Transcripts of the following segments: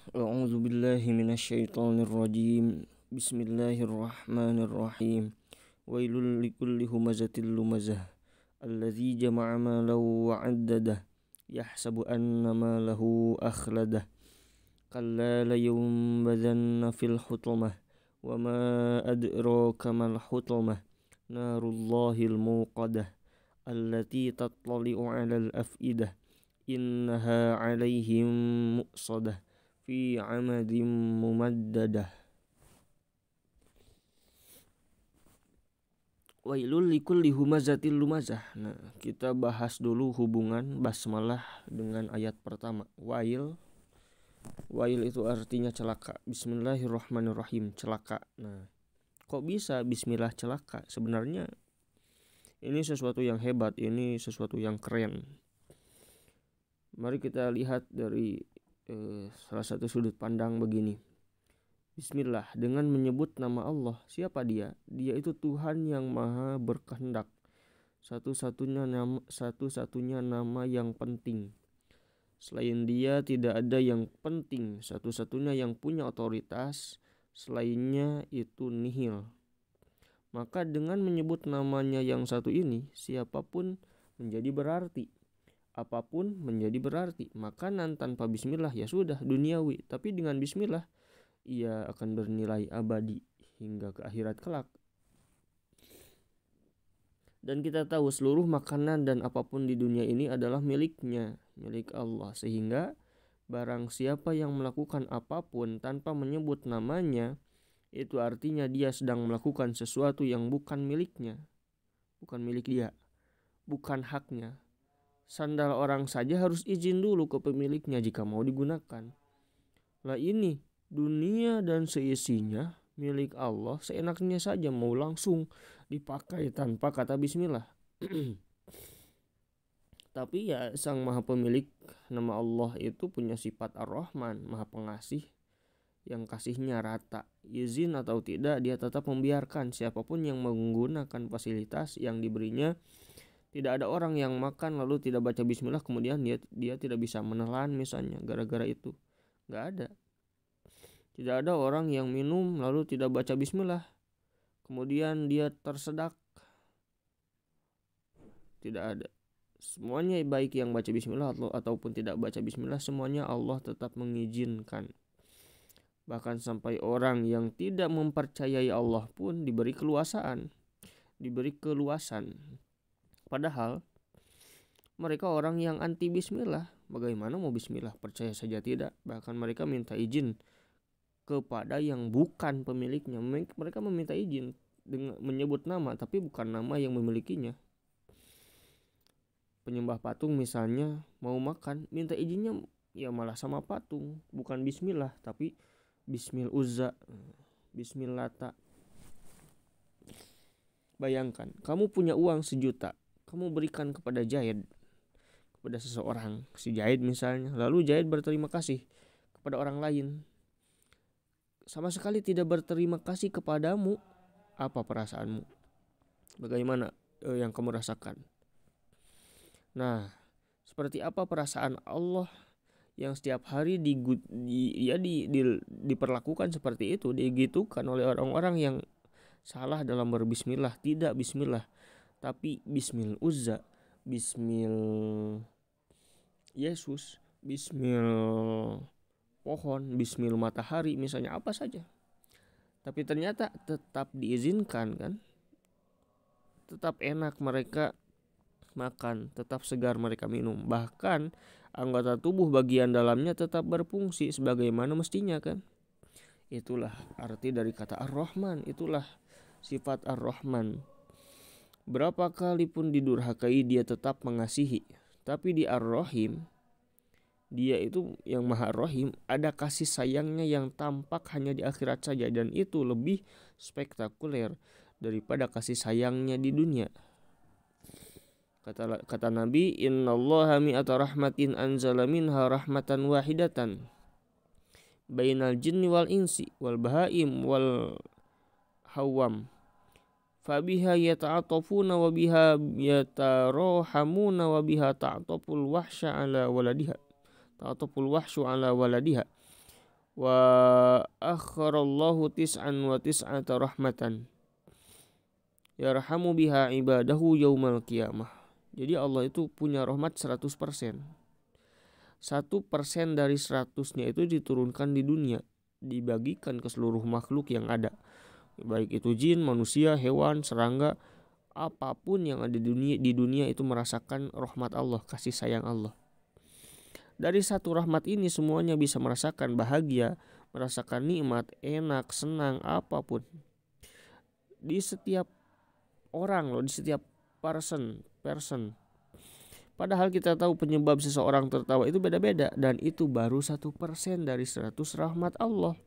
A'udzu billahi minasyaitonir rajim. Bismillahirrahmanirrahim. Wailul likulli humazatil lumazah alladzi jama'a malahu wa 'addadah yahsabu anna malahu akhladah kalla la yunbadhanna fil hutamah wa ma adraka mal hutamah narullahil muqadah allati tattali'u 'alal af'idah innaha 'alaihim muqsadah fi 'amadin mumaddadah. Wailul likulli humazatil lumazah. Nah, kita bahas dulu hubungan basmalah dengan ayat pertama. Wail itu artinya celaka. Bismillahirrahmanirrahim, celaka. Nah, kok bisa bismillah celaka? Sebenarnya ini sesuatu yang hebat, ini sesuatu yang keren. Mari kita lihat dari salah satu sudut pandang begini. Bismillah, dengan menyebut nama Allah. Siapa dia? Dia itu Tuhan yang maha berkehendak. Satu-satunya nama yang penting. Selain dia tidak ada yang penting. Satu-satunya yang punya otoritas, selainnya itu nihil. Maka dengan menyebut namanya yang satu ini, siapapun menjadi berarti. Apapun menjadi berarti. Makanan tanpa bismillah ya sudah duniawi. Tapi dengan bismillah ia akan bernilai abadi hingga ke akhirat kelak. Dan kita tahu seluruh makanan dan apapun di dunia ini adalah miliknya, milik Allah. Sehingga barang siapa yang melakukan apapun tanpa menyebut namanya, itu artinya dia sedang melakukan sesuatu yang bukan miliknya, bukan milik dia, bukan haknya. Sandal orang saja harus izin dulu ke pemiliknya jika mau digunakan. Lah ini dunia dan seisinya milik Allah, seenaknya saja mau langsung dipakai tanpa kata bismillah. Tapi ya sang maha pemilik nama Allah itu punya sifat Ar-Rahman, maha pengasih, yang kasihnya rata. Izin atau tidak dia tetap membiarkan siapapun yang menggunakan fasilitas yang diberinya. Tidak ada orang yang makan lalu tidak baca bismillah kemudian dia tidak bisa menelan misalnya gara-gara itu. Gak ada. Tidak ada orang yang minum lalu tidak baca bismillah kemudian dia tersedak. Tidak ada. Semuanya baik yang baca bismillah ataupun tidak baca bismillah, semuanya Allah tetap mengizinkan. Bahkan sampai orang yang tidak mempercayai Allah pun diberi keluasan. Padahal mereka orang yang anti bismillah. Bagaimana mau bismillah? Percaya saja tidak. Bahkan mereka minta izin kepada yang bukan pemiliknya. Mereka meminta izin dengan menyebut nama tapi bukan nama yang memilikinya. Penyembah patung misalnya mau makan, minta izinnya ya malah sama patung, bukan bismillah tapi bismil uzza, bismil lata. Bayangkan, kamu punya uang 1 juta, kamu berikan kepada Zaid, kepada seseorang, si Zaid misalnya, lalu Zaid berterima kasih kepada orang lain, sama sekali tidak berterima kasih kepadamu. Apa perasaanmu? Bagaimana yang kamu rasakan? Nah, seperti apa perasaan Allah yang setiap hari diperlakukan seperti itu, digitukan oleh orang-orang yang salah dalam berbismillah, tidak bismillah tapi bismil uzza, bismil Yesus, bismil pohon, bismil matahari misalnya, apa saja. Tapi ternyata tetap diizinkan kan? Tetap enak mereka makan, tetap segar mereka minum. Bahkan anggota tubuh bagian dalamnya tetap berfungsi sebagaimana mestinya kan? Itulah arti dari kata Ar-Rahman, itulah sifat Ar-Rahman. Berapa kali pun didurhakai dia tetap mengasihi. Tapi di Ar-Rahim, dia itu yang maha rahim, ada kasih sayangnya yang tampak hanya di akhirat saja, dan itu lebih spektakuler daripada kasih sayangnya di dunia. Kata Nabi, innallaha mi'ata rahmatin anzala minha rahmatan wahidatan bainal jinni wal insi wal bahaim wal hawam fabiha yata'atafuna wa biha yatarohamuna wa biha ta'ataful wahsyu ala waladiha wa akharallahu tis'an wa tis'ata rahmatan yarhamu biha ibadahu yaumal qiyamah. Jadi Allah itu punya rahmat 100%. 1% dari 100-nya itu diturunkan di dunia, dibagikan ke seluruh makhluk yang ada, baik itu jin, manusia, hewan, serangga, apapun yang ada di dunia itu merasakan rahmat Allah, kasih sayang Allah. Dari satu rahmat ini semuanya bisa merasakan bahagia, merasakan nikmat, enak, senang, apapun. Di setiap orang loh, di setiap person. Padahal kita tahu penyebab seseorang tertawa itu beda-beda, dan itu baru 1% dari 100 rahmat Allah.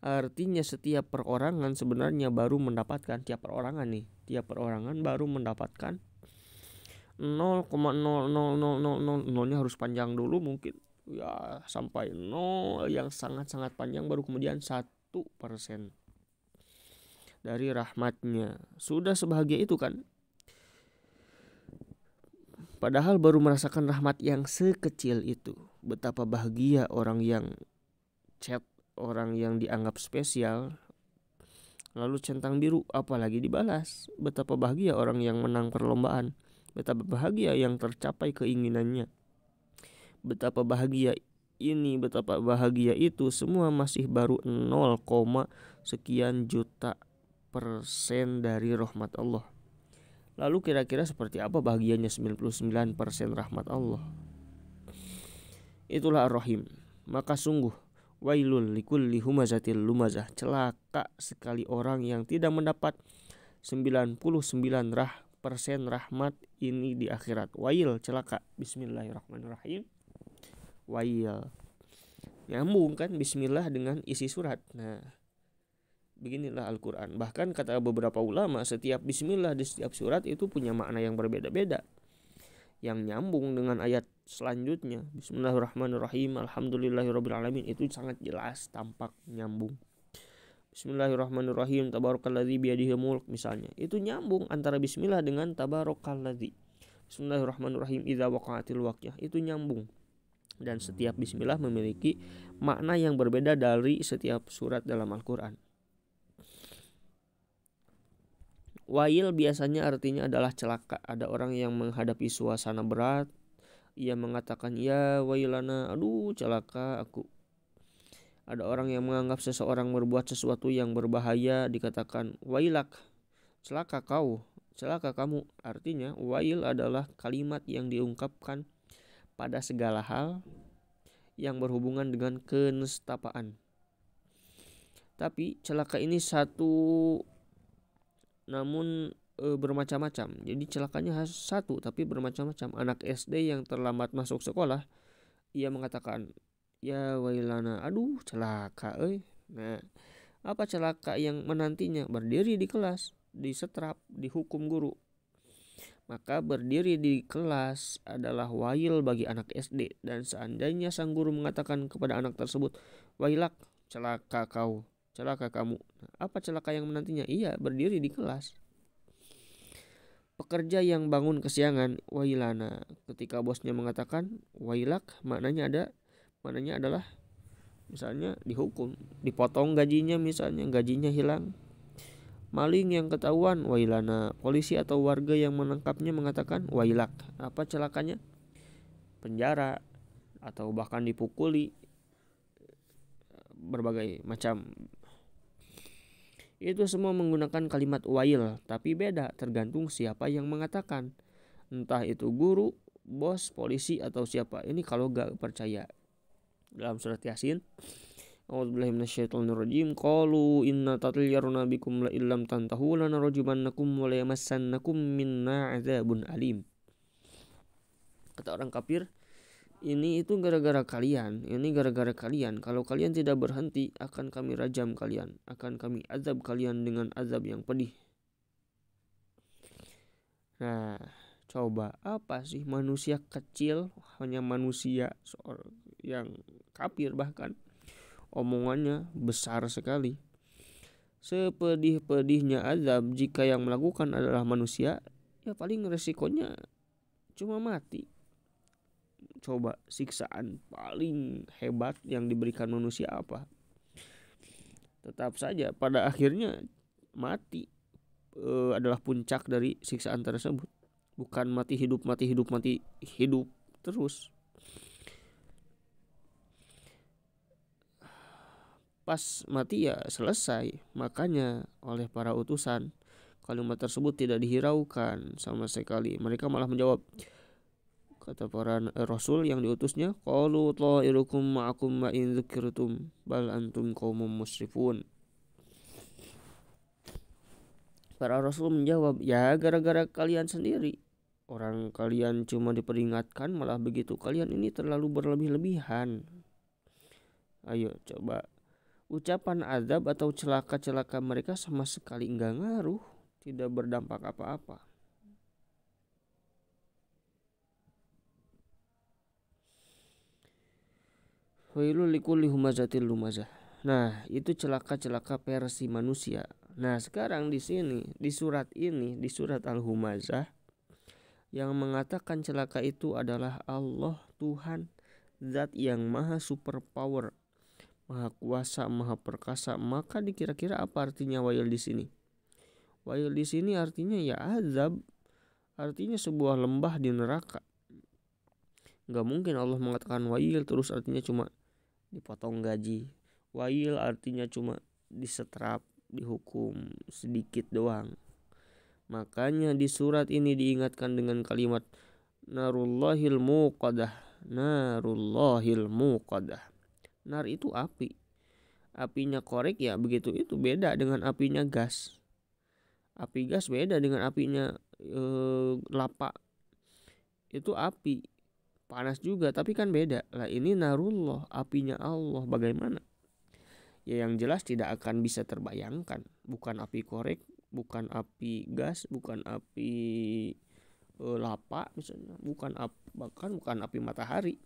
Artinya setiap perorangan sebenarnya baru mendapatkan, tiap perorangan baru mendapatkan 0,00000, harus panjang dulu mungkin ya sampai 0 yang sangat-sangat panjang, baru kemudian 1% dari rahmatnya. Sudah sebahagia itu kan. Padahal baru merasakan rahmat yang sekecil itu. Betapa bahagia orang yang chat, orang yang dianggap spesial, lalu centang biru apalagi dibalas. Betapa bahagia orang yang menang perlombaan. Betapa bahagia yang tercapai keinginannya. Betapa bahagia ini, betapa bahagia itu, semua masih baru 0, sekian juta persen dari rahmat Allah. Lalu kira-kira seperti apa bahagianya 99% rahmat Allah? Itulah Ar-Rahim. Maka sungguh wailul likulli humazatil lumazah, celaka sekali orang yang tidak mendapat 99% rahmat ini di akhirat. Wail, celaka. Bismillahirrahmanirrahim. Wail. Nyambung kan bismillah dengan isi surat. Nah, beginilah Al-Quran. Bahkan kata beberapa ulama, setiap bismillah di setiap surat itu punya makna yang berbeda-beda, yang nyambung dengan ayat selanjutnya. Bismillahirrahmanirrahim, alhamdulillahirrabbilalamin, itu sangat jelas, tampak nyambung. Bismillahirrahmanirrahim, tabarakalladzi biyadihil mulk misalnya, itu nyambung antara bismillah dengan tabarakalladzi. Bismillahirrahmanirrahim, idza waqa'atil waqiah, itu nyambung. Dan setiap bismillah memiliki makna yang berbeda dari setiap surat dalam Al-Quran. Wail biasanya artinya adalah celaka. Ada orang yang menghadapi suasana berat, ia mengatakan ya wailana, aduh celaka aku. Ada orang yang menganggap seseorang berbuat sesuatu yang berbahaya, dikatakan wailak, celaka kau, celaka kamu. Artinya wail adalah kalimat yang diungkapkan pada segala hal yang berhubungan dengan kenistapaan. Tapi celaka ini satu namun bermacam-macam. Jadi celakanya satu tapi bermacam-macam. Anak SD yang terlambat masuk sekolah, ia mengatakan ya wailana, aduh celaka Nah, apa celaka yang menantinya? Berdiri di kelas, disetrap, dihukum guru. Maka berdiri di kelas adalah wail bagi anak SD. Dan seandainya sang guru mengatakan kepada anak tersebut, wailak, celaka kau, celaka kamu. Apa celaka yang menantinya? Iya, berdiri di kelas. Pekerja yang bangun kesiangan, wailana. Ketika bosnya mengatakan wailak, maknanya adalah misalnya dihukum, dipotong gajinya, misalnya gajinya hilang. Maling yang ketahuan, wailana. Polisi atau warga yang menangkapnya mengatakan wailak. Apa celakanya? Penjara atau bahkan dipukuli, berbagai macam. Itu semua menggunakan kalimat wail, tapi beda tergantung siapa yang mengatakan. Entah itu guru, bos, polisi, atau siapa. Ini kalau gak percaya. Dalam surat Yasin, a'udzubillahi minasyaitonirrajim, qalu inna tatyaruna bikum la illam tantahu lanarjumannakum wa la yamassannakum minna 'adzabun alim. Kata orang kafir, ini itu gara-gara kalian, kalau kalian tidak berhenti akan kami rajam kalian, akan kami azab kalian dengan azab yang pedih. Nah, coba apa sih manusia kecil, hanya manusia yang kafir bahkan omongannya besar sekali. Sepedih-pedihnya azab jika yang melakukan adalah manusia, ya paling resikonya cuma mati. Coba siksaan paling hebat yang diberikan manusia apa? Tetap saja pada akhirnya mati adalah puncak dari siksaan tersebut. Bukan mati hidup terus. Pas mati ya selesai. Makanya oleh para utusan kalimat tersebut tidak dihiraukan sama sekali. Mereka malah menjawab, kata para rasul yang diutusnya, qalu ta'irukum ma'akum ma in dzukirtum bal antum qaumum musrifun. Para rasul menjawab, ya gara-gara kalian sendiri. Orang kalian cuma diperingatkan malah begitu. Kalian ini terlalu berlebih-lebihan. Ayo coba. Ucapan azab atau celaka-celaka mereka sama sekali enggak ngaruh. Tidak berdampak apa-apa. Wailul likulli humazatil lumazah. Nah, itu celaka-celaka versi manusia. Nah, sekarang di sini, di surat Al-Humazah, yang mengatakan celaka itu adalah Allah, Tuhan, zat yang maha super power, maha kuasa, maha perkasa. Maka dikira-kira apa artinya wail di sini? Wail di sini artinya ya azab, artinya sebuah lembah di neraka. Gak mungkin Allah mengatakan wail terus artinya cuma dipotong gaji. Wail artinya cuma disetrap, dihukum sedikit doang. Makanya di surat ini diingatkan dengan kalimat narullahil muqadah. Narullahil muqadah. Nar itu api. Apinya korek ya begitu, itu beda dengan apinya gas. Api gas beda dengan apinya lapa. Itu api panas juga tapi kan beda. Lah ini narullah, apinya Allah, bagaimana? Ya yang jelas tidak akan bisa terbayangkan. Bukan api korek, bukan api gas, bukan api lapa misalnya, bahkan bukan api matahari.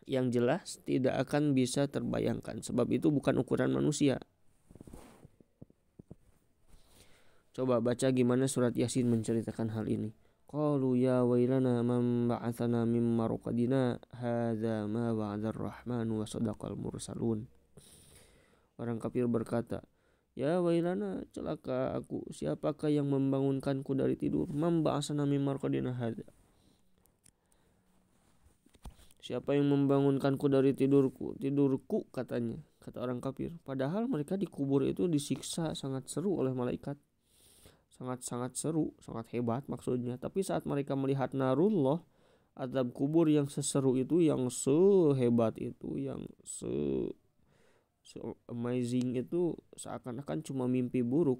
Yang jelas tidak akan bisa terbayangkan, sebab itu bukan ukuran manusia. Coba baca gimana surat Yasin menceritakan hal ini. Qalu ya wailana man ba'atsana min marqadina hadza ma wa'adar rahmanu wa sadaqal mursalun. Orang kafir berkata, ya wailana, celaka aku, siapakah yang membangunkanku dari tidur? Man ba'atsana min marqadina hadza. Siapa yang membangunkanku dari tidurku katanya, kata orang kafir. Padahal mereka dikubur itu disiksa sangat seru oleh malaikat. Sangat seru, sangat hebat maksudnya. Tapi saat mereka melihat narullah, azab kubur yang seseru itu, yang sehebat itu, yang amazing itu, seakan-akan cuma mimpi buruk.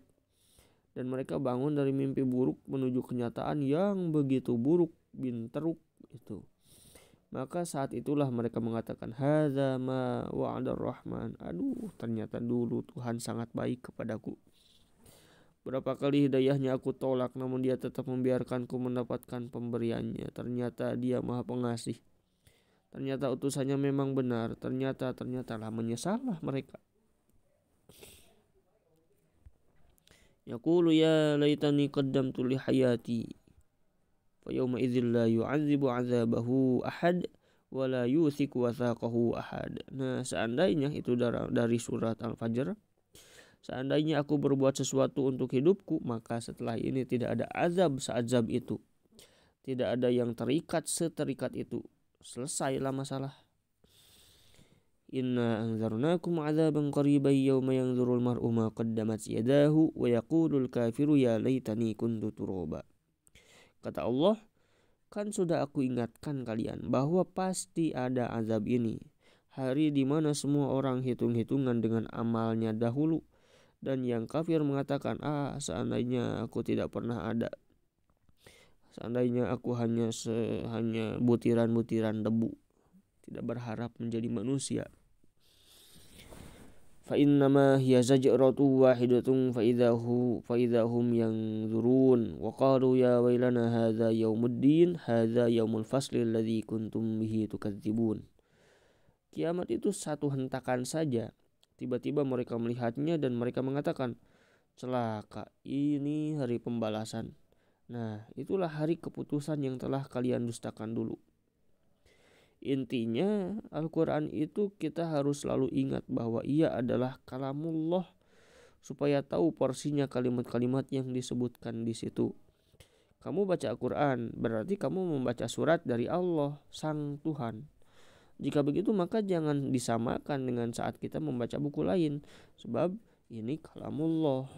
Dan mereka bangun dari mimpi buruk menuju kenyataan yang begitu buruk bin teruk itu. Maka saat itulah mereka mengatakan, hadza ma wa'adar rahman. Aduh, ternyata dulu Tuhan sangat baik kepadaku. Berapa kali hidayahnya aku tolak, namun dia tetap membiarkanku mendapatkan pemberiannya. Ternyata dia maha pengasih. Ternyata utusannya memang benar. Ternyata lah menyesallah mereka. Yaqulu ya laitani qaddamtu li hayati. Fa yawma idzil la yu'adzibu 'adzabahu ahad wa la yuthiqu wathaqahu ahad. Nah, seandainya itu dari surat Al-Fajr. Seandainya aku berbuat sesuatu untuk hidupku, maka setelah ini tidak ada azab seazab itu. Tidak ada yang terikat seterikat itu. Selesailah masalah. Inna anzarnakum azaban qariban yawma yanzurul mar'u ma qaddamat yadahu wa yaqulul kafiru ya laitani kuntu turaba. Kata Allah, kan sudah aku ingatkan kalian bahwa pasti ada azab ini. Hari di mana semua orang hitung-hitungan dengan amalnya dahulu. Dan yang kafir mengatakan, seandainya aku tidak pernah ada. Seandainya aku hanya butiran-butiran debu. Tidak berharap menjadi manusia. Fa innama hiya zajratu wahidatun fa idahum yanzurun. Wa qalu ya wailana hadza yaumuddin hadza yaumul fasli alladzi kuntum bihi tukadzibun. Kiamat itu satu hentakan saja. Tiba-tiba mereka melihatnya dan mereka mengatakan, celaka, ini hari pembalasan. Nah, itulah hari keputusan yang telah kalian dustakan dulu. Intinya Al-Quran itu kita harus selalu ingat bahwa ia adalah kalamullah, supaya tahu porsinya kalimat-kalimat yang disebutkan di situ. Kamu baca Al-Quran berarti kamu membaca surat dari Allah Sang Tuhan. Jika begitu maka jangan disamakan dengan saat kita membaca buku lain, sebab ini kalamullah.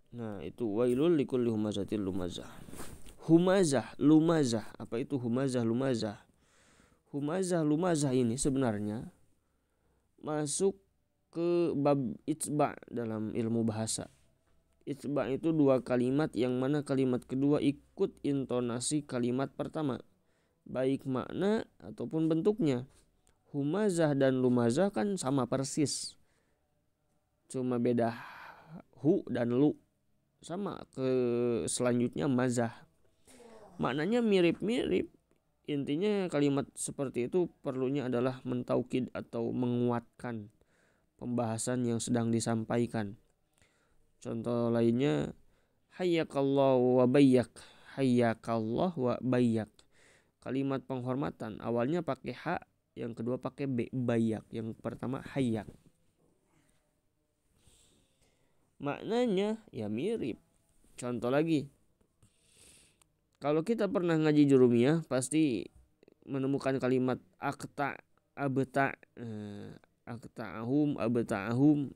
Nah, itu wailul likulli humazatil lumazah. Humazah, lumazah. Apa itu humazah, lumazah? Humazah, lumazah ini sebenarnya masuk ke bab itsba dalam ilmu bahasa. Itsba itu dua kalimat yang mana kalimat kedua ikut intonasi kalimat pertama, baik makna ataupun bentuknya. Humazah dan lumazah kan sama persis, cuma beda hu dan lu. Sama ke selanjutnya mazah, maknanya mirip-mirip. Intinya kalimat seperti itu perlunya adalah mentaukid atau menguatkan pembahasan yang sedang disampaikan. Contoh lainnya hayyakallah wa bayyak. Hayyakallah wa bayyak, kalimat penghormatan awalnya pakai ha, yang kedua pakai b, bayyak, yang pertama hayyak. Maknanya ya mirip. Contoh lagi, kalau kita pernah ngaji jurumiyah pasti menemukan kalimat akta abta, akta'ahum abta'ahum.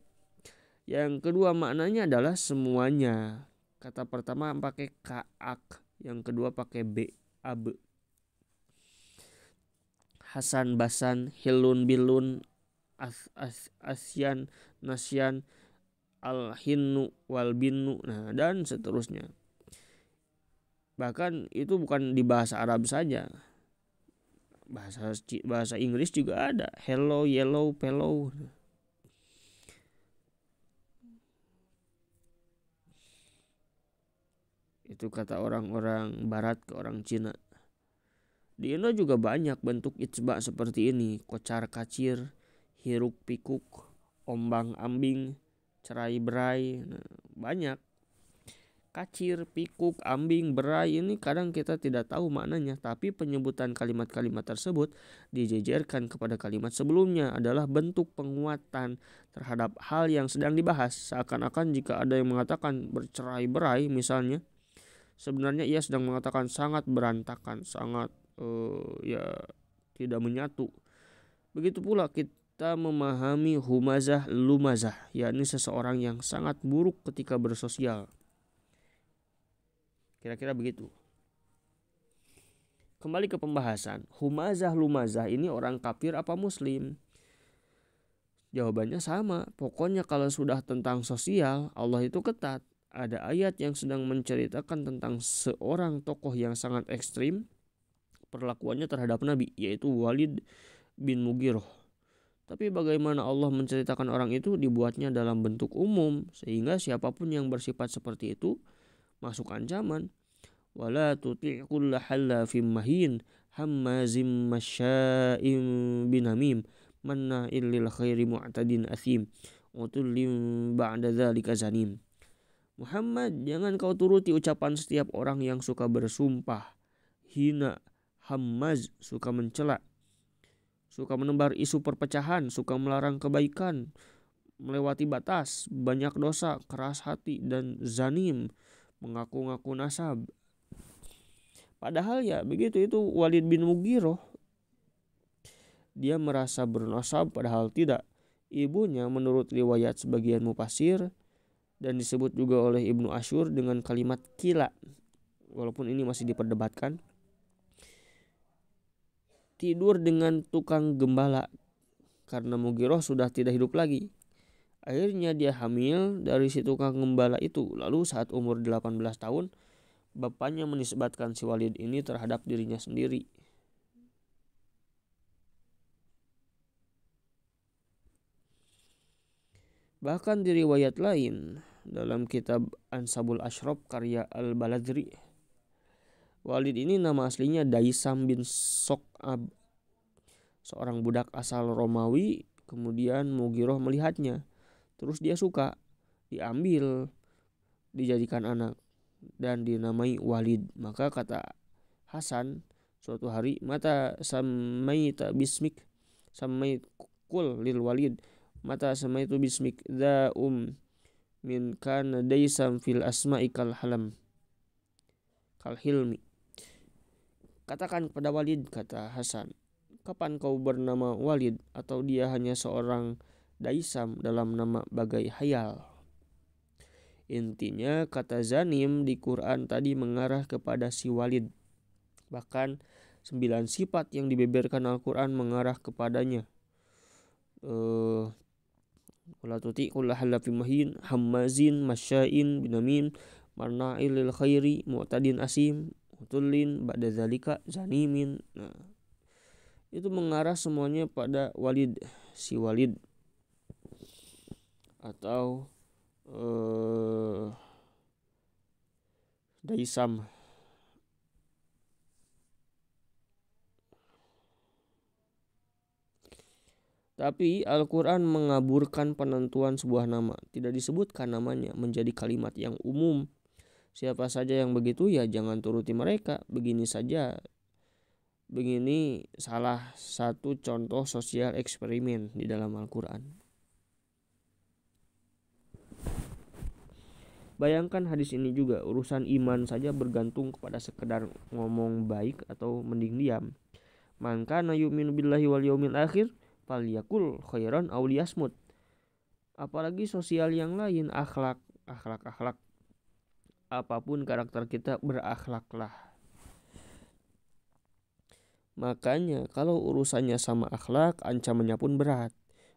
Yang kedua maknanya adalah semuanya. Kata pertama pakai ka'ak, yang kedua pakai b, ab. Hasan basan, hilun bilun, asyan nasyan, al-hinnu wal binnu, nah dan seterusnya. Bahkan itu bukan di bahasa Arab saja, bahasa Inggris juga ada, hello, yellow, fellow. Itu kata orang-orang barat ke orang Cina. Di Indo juga banyak bentuk itsba seperti ini, kocar kacir, hiruk pikuk, ombang ambing, cerai berai, nah, banyak. Kacir, pikuk, ambing, berai ini kadang kita tidak tahu maknanya, tapi penyebutan kalimat-kalimat tersebut dijejerkan kepada kalimat sebelumnya adalah bentuk penguatan terhadap hal yang sedang dibahas. Seakan-akan jika ada yang mengatakan bercerai berai misalnya, sebenarnya ia sedang mengatakan sangat berantakan, sangat ya tidak menyatu. Begitu pula kita memahami humazah lumazah, yakni seseorang yang sangat buruk ketika bersosial. Kira-kira begitu. Kembali ke pembahasan, humazah lumazah ini orang kafir apa muslim? Jawabannya sama. Pokoknya kalau sudah tentang sosial, Allah itu ketat. Ada ayat yang sedang menceritakan tentang seorang tokoh yang sangat ekstrim perlakuannya terhadap Nabi, yaitu Walid bin Mughirah. Tapi bagaimana Allah menceritakan orang itu dibuatnya dalam bentuk umum, sehingga siapapun yang bersifat seperti itu masuk ancaman. Wala tuti' kulla hallafim mahin hammazim masya'im binamim manna'il lil khairi mu'tadin athim utullim ba'da dzalika zanim. Muhammad, jangan kau turuti ucapan setiap orang yang suka bersumpah hina, hammaz, suka mencela, suka menebar isu perpecahan, suka melarang kebaikan, melewati batas, banyak dosa, keras hati, dan zanim, mengaku-ngaku nasab. Padahal ya begitu, itu Walid bin Mughirah. Dia merasa bernasab padahal tidak. Ibunya menurut riwayat sebagian mufasir dan disebut juga oleh Ibnu Asyur dengan kalimat kila, walaupun ini masih diperdebatkan, tidur dengan tukang gembala karena Mughirah sudah tidak hidup lagi. Akhirnya dia hamil dari si tukang gembala itu. Lalu saat umur 18 tahun bapaknya menisbatkan si Walid ini terhadap dirinya sendiri. Bahkan di riwayat lain dalam kitab Ansabul Ashraf karya Al-Baladri, Walid ini nama aslinya Daisam bin Sok'ab, seorang budak asal Romawi Kemudian Mughirah melihatnya, terus dia suka, diambil, dijadikan anak dan dinamai Walid. Maka kata Hasan suatu hari, mata samaita bismik, samai kul lil Walid, mata samaitu bismik za min kana daisam fil asma'i kal halam kal hilmi. Katakan kepada Walid, kata Hasan, kapan kau bernama Walid, atau dia hanya seorang daisam dalam nama bagai hayal. Intinya kata Zanim di Quran tadi mengarah kepada si Walid. Bahkan 9 sifat yang dibeberkan Al-Quran mengarah kepadanya. Wala tuti'u lahallafim mahin hammazin masya'in binamin marna'il lil khairi mu'tadin asim utullin ba'da zalika zanimin. Nah, itu mengarah semuanya pada Walid, si Walid atau Daisam. Tapi Al-Quran mengaburkan penentuan sebuah nama. Tidak disebutkan namanya, menjadi kalimat yang umum. Siapa saja yang begitu ya jangan turuti mereka. Begini saja. Begini salah satu contoh sosial eksperimen di dalam Al-Quran. Bayangkan hadis ini juga, urusan iman saja bergantung kepada sekedar ngomong baik atau mending diam. Man kana yu'minu billahi wal yaumil akhir falyakul khairan aw liyasmut. Apalagi sosial yang lain, akhlak. Apapun karakter kita, berakhlaklah. Makanya kalau urusannya sama akhlak, ancamannya pun berat.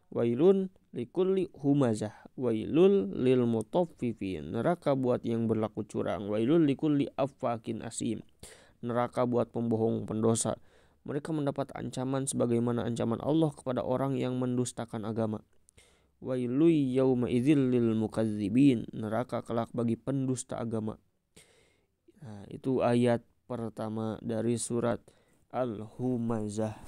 Wailun likulli humazah, wailul lil mutaffifin, neraka buat yang berlaku curang. Wailul likulli affakin asim, neraka buat pembohong pendosa. Mereka mendapat ancaman sebagaimana ancaman Allah kepada orang yang mendustakan agama. Wailu yauma idzil lil mukadzibin, neraka kelak bagi pendusta agama. Nah, itu ayat pertama dari surat Al-Humazah.